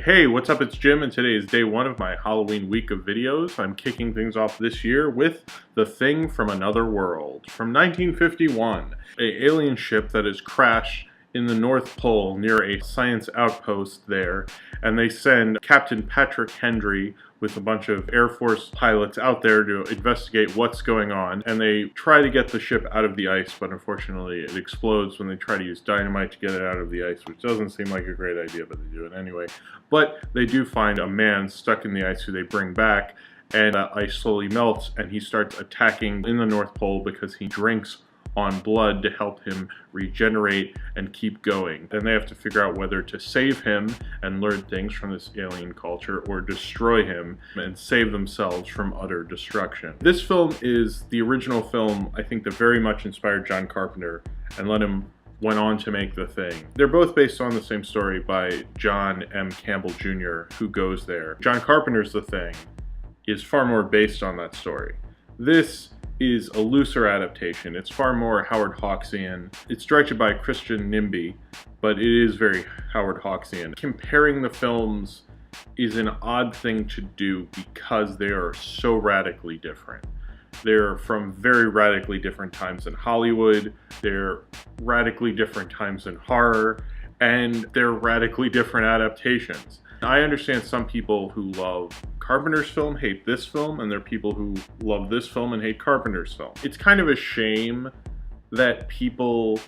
Hey, what's up? It's Jim, and today is day one of my Halloween week of videos. I'm kicking things off this year with The Thing from Another World from 1951, an alien ship that has crashed in the North Pole near a science outpost there, and they send Captain Patrick Hendry with a bunch of Air Force pilots out there to investigate what's going on, and they try to get the ship out of the ice, but unfortunately it explodes when they try to use dynamite to get it out of the ice, which doesn't seem like a great idea, but they do it anyway. But they do find a man stuck in the ice who they bring back, and ice slowly melts, and he starts attacking in the North Pole because he drinks on blood to help him regenerate and keep going. Then they have to figure out whether to save him and learn things from this alien culture, or destroy him and save themselves from utter destruction. This film is the original film, I think, that very much inspired John Carpenter and went on to make The Thing. They're both based on the same story by John M. Campbell Jr., who goes there. John Carpenter's The Thing is far more based on that story. This is a looser adaptation. It's far more Howard Hawksian. It's directed by Christian Nimby, but it is very Howard Hawksian. Comparing the films is an odd thing to do because they are so radically different. They're from very radically different times in Hollywood, they're radically different times in horror, and they're radically different adaptations. I understand some people who love Carpenter's film hate this film, and there are people who love this film and hate Carpenter's film. It's kind of a shame that people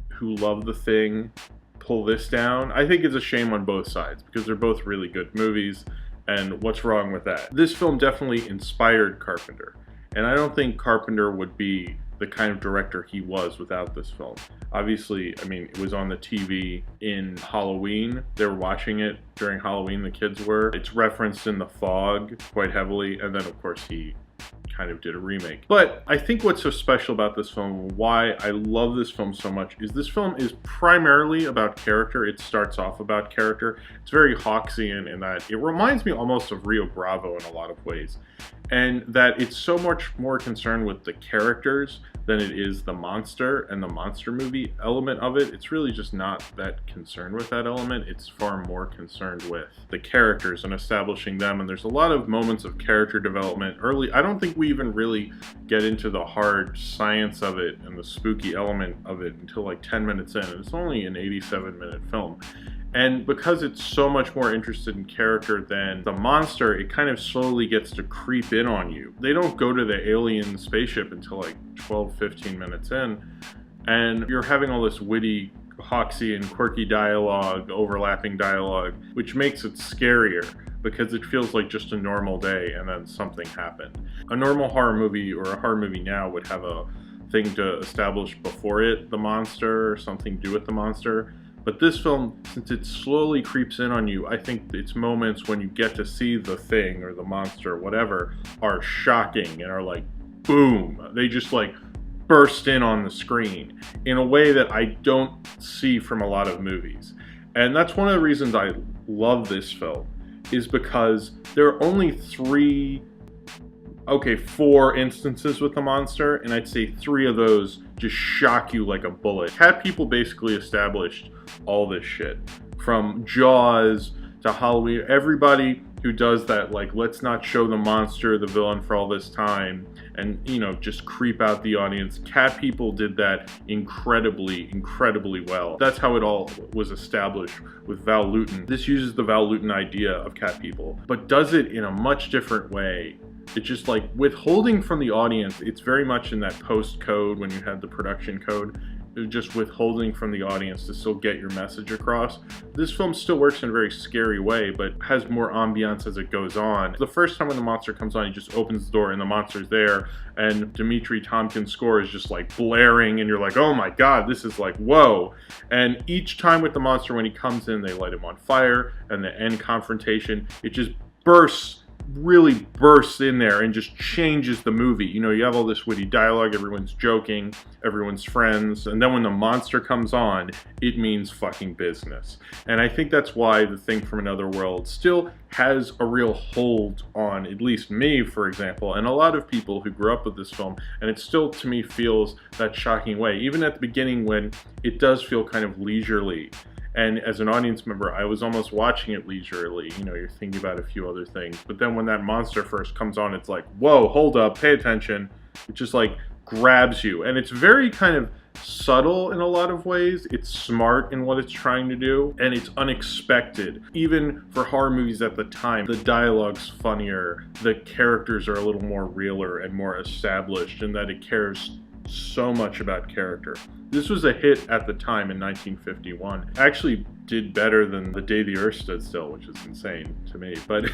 who love The Thing pull this down. I think it's a shame on both sides because they're both really good movies, and what's wrong with that? This film definitely inspired Carpenter, and I don't think Carpenter would be the kind of director he was without this film. Obviously, I mean, it was on the TV in Halloween. They were watching it during Halloween, the kids were. It's referenced in The Fog quite heavily, and then of course he kind of did a remake. But I think what's so special about this film, why I love this film so much, is this film is primarily about character. It starts off about character. It's very Hawksian in that it reminds me almost of Rio Bravo in a lot of ways, and that it's so much more concerned with the characters than it is the monster and the monster movie element of it. It's really just not that concerned with that element. It's far more concerned with the characters and establishing them, and there's a lot of moments of character development early. I don't think we even really get into the hard science of it and the spooky element of it until like 10 minutes in, and it's only an 87-minute film. And because it's so much more interested in character than the monster, it kind of slowly gets to creep in on you. They don't go to the alien spaceship until like 12-15 minutes in, and you're having all this witty, Hawksian, quirky dialogue, overlapping dialogue, which makes it scarier because it feels like just a normal day and then something happened. A normal horror movie, or a horror movie now, would have a thing to establish before it, the monster, or something to do with the monster. But this film, since it slowly creeps in on you, I think its moments when you get to see the thing or the monster or whatever are shocking and are like, boom. They just like burst in on the screen in a way that I don't see from a lot of movies. And that's one of the reasons I love this film, is because there are only four instances with the monster, and I'd say 3 of those just shock you like a bullet. Cat People basically established all this shit, from Jaws to Halloween. Everybody who does that, like, let's not show the monster, the villain, for all this time, and, you know, just creep out the audience. Cat People did that incredibly well. That's how it all was established with Val Lewton. This uses the Val Lewton idea of Cat People, but does it in a much different way. It's just like withholding from the audience. It's very much in that post code when you had the production code, just withholding from the audience to still get your message across. This film still works in a very scary way, but has more ambiance as it goes on. The first time when the monster comes on, he just opens the door and the monster's there, and Dimitri Tompkins' score is just like blaring, and you're like, oh my god, this is like, whoa. And each time with the monster, when he comes in, they light him on fire, and the end confrontation, it just really bursts in there and just changes the movie. You know, you have all this witty dialogue, everyone's joking, everyone's friends, and then when the monster comes on, it means fucking business. And I think that's why The Thing from Another World still has a real hold on, at least me, for example, and a lot of people who grew up with this film, and it still, to me, feels that shocking way. Even at the beginning when it does feel kind of leisurely, And as an audience member, I was almost watching it leisurely. You know, you're thinking about a few other things. But then when that monster first comes on, it's like, whoa, hold up, pay attention. It just like grabs you. And it's very kind of subtle in a lot of ways. It's smart in what it's trying to do, and it's unexpected. Even for horror movies at the time, the dialogue's funnier, the characters are a little more realer and more established, in that it cares so much about character. This was a hit at the time in 1951. Actually did better than The Day the Earth Stood Still, which is insane to me, but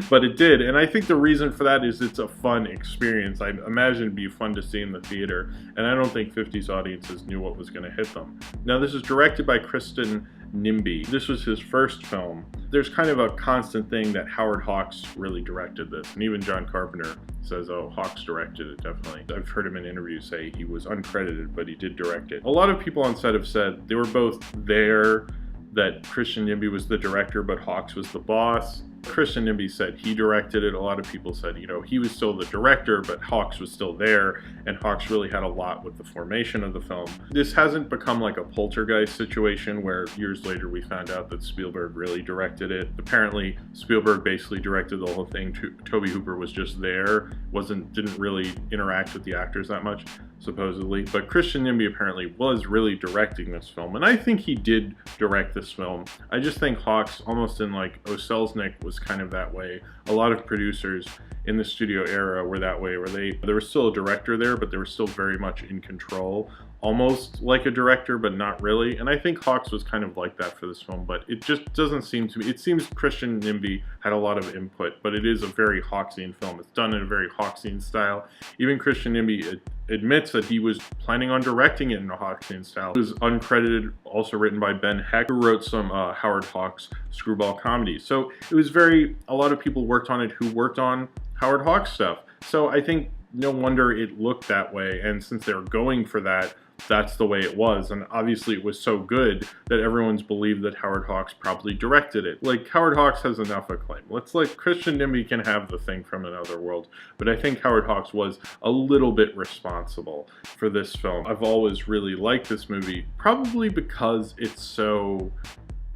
but it did. And I think the reason for that is it's a fun experience. I imagine it'd be fun to see in the theater, and I don't think 50s audiences knew what was going to hit them. Now, this is directed by Christian Nimby. This was his first film. There's kind of a constant thing that Howard Hawks really directed this, and even John Carpenter says, oh, Hawks directed it, definitely. I've heard him in interviews say he was uncredited, but he did direct it. A lot of people on set have said they were both there, that Christian Nimby was the director, but Hawks was the boss. Christian Nimby said he directed it. A lot of people said, you know, he was still the director, but Hawks was still there, and Hawks really had a lot with the formation of the film. This hasn't become like a Poltergeist situation where years later we found out that Spielberg really directed it. Apparently, Spielberg basically directed the whole thing. Tobe Hooper was just there, didn't really interact with the actors that much, supposedly. But Christian Nimby apparently was really directing this film, and I think he did direct this film. I just think Hawks, almost in like O Selznick, was kind of that way. A lot of producers in the studio era were that way, where there was still a director there, but they were still very much in control, almost like a director, but not really. And I think Hawks was kind of like that for this film, but it just doesn't seem to me. It seems Christian Nimby had a lot of input, but it is a very Hawksian film. It's done in a very Hawksian style. Even Christian Nimby admits that he was planning on directing it in a Hawksian style. It was uncredited, also written by Ben Heck, who wrote some Howard Hawks screwball comedies. So it was a lot of people worked on it who worked on Howard Hawks stuff. So I think no wonder it looked that way, and since they're going for that, that's the way it was. And obviously it was so good that everyone's believed that Howard Hawks probably directed it. Like, Howard Hawks has enough acclaim. Let's let Christian Nimby can have The Thing from Another World, but I think Howard Hawks was a little bit responsible for this film. I've always really liked this movie, probably because it's so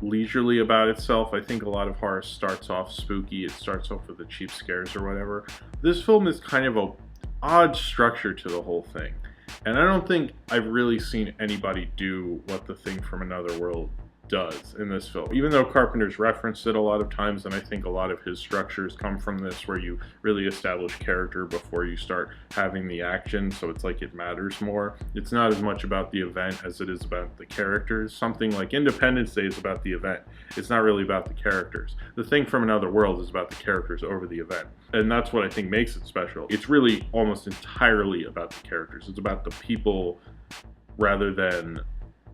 leisurely about itself. I think a lot of horror starts off spooky. It starts off with the cheap scares or whatever. This film is kind of a odd structure to the whole thing. And I don't think I've really seen anybody do what The Thing from Another World does in this film. Even though Carpenter's referenced it a lot of times, and I think a lot of his structures come from this, where you really establish character before you start having the action, so it's like it matters more. It's not as much about the event as it is about the characters. Something like Independence Day is about the event. It's not really about the characters. The Thing from Another World is about the characters over the event. And that's what I think makes it special. It's really almost entirely about the characters. It's about the people rather than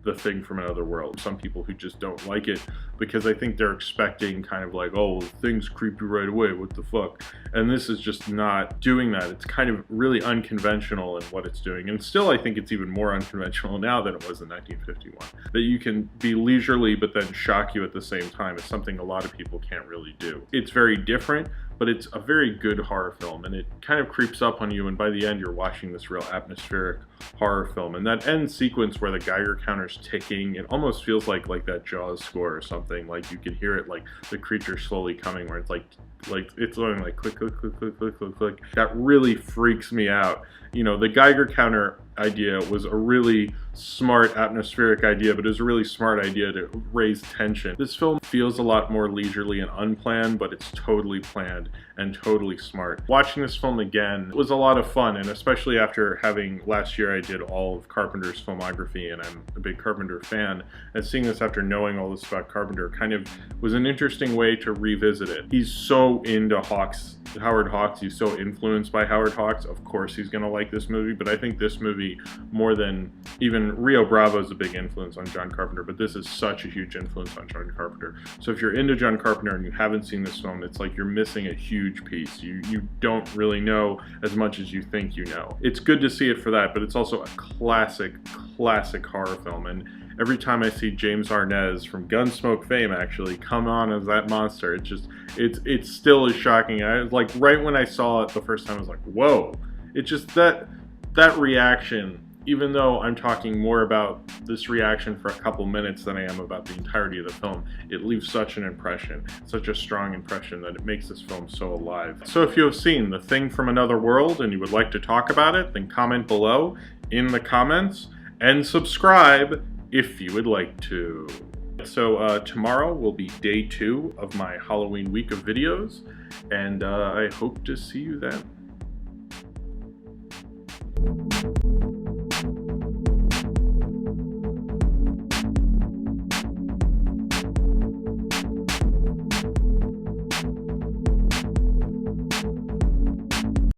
The Thing from Another World. Some people who just don't like it because I think they're expecting kind of like, oh, things creepy right away, what the fuck? And this is just not doing that. It's kind of really unconventional in what it's doing. And still, I think it's even more unconventional now than it was in 1951. That you can be leisurely but then shock you at the same time is something a lot of people can't really do. It's very different, but it's a very good horror film, and it kind of creeps up on you, and by the end you're watching this real atmospheric horror film. And that end sequence where the Geiger counter's ticking, it almost feels like that Jaws score or something. Like you can hear it, like the creature slowly coming, where it's like it's going like click, click, click, click, click, click, click. That really freaks me out. You know, the Geiger counter idea was a really smart atmospheric idea, but it was a really smart idea to raise tension. This film feels a lot more leisurely and unplanned, but it's totally planned and totally smart. Watching this film again was a lot of fun, and especially after last year I did all of Carpenter's filmography, and I'm a big Carpenter fan, and seeing this after knowing all this about Carpenter kind of was an interesting way to revisit it. He's so into Howard Hawks, he's so influenced by Howard Hawks. Of course he's gonna like this movie, but I think this movie, more than even Rio Bravo, is a big influence on John Carpenter, but this is such a huge influence on John Carpenter. So if you're into John Carpenter and you haven't seen this film, it's like you're missing a huge piece. You don't really know as much as you think you know. It's good to see it for that, but it's also a classic horror film. And every time I see James Arnaz from Gunsmoke fame actually come on as that monster, it still is shocking. I was like, right when I saw it the first time, I was like, whoa. It's just that reaction even though I'm talking more about this reaction for a couple minutes than I am about the entirety of the film, it leaves such an impression, such a strong impression, that it makes this film so alive. So if you have seen The Thing from Another World and you would like to talk about it, then comment below in the comments and subscribe if you would like to. So tomorrow will be day 2 of my Halloween week of videos, and I hope to see you then.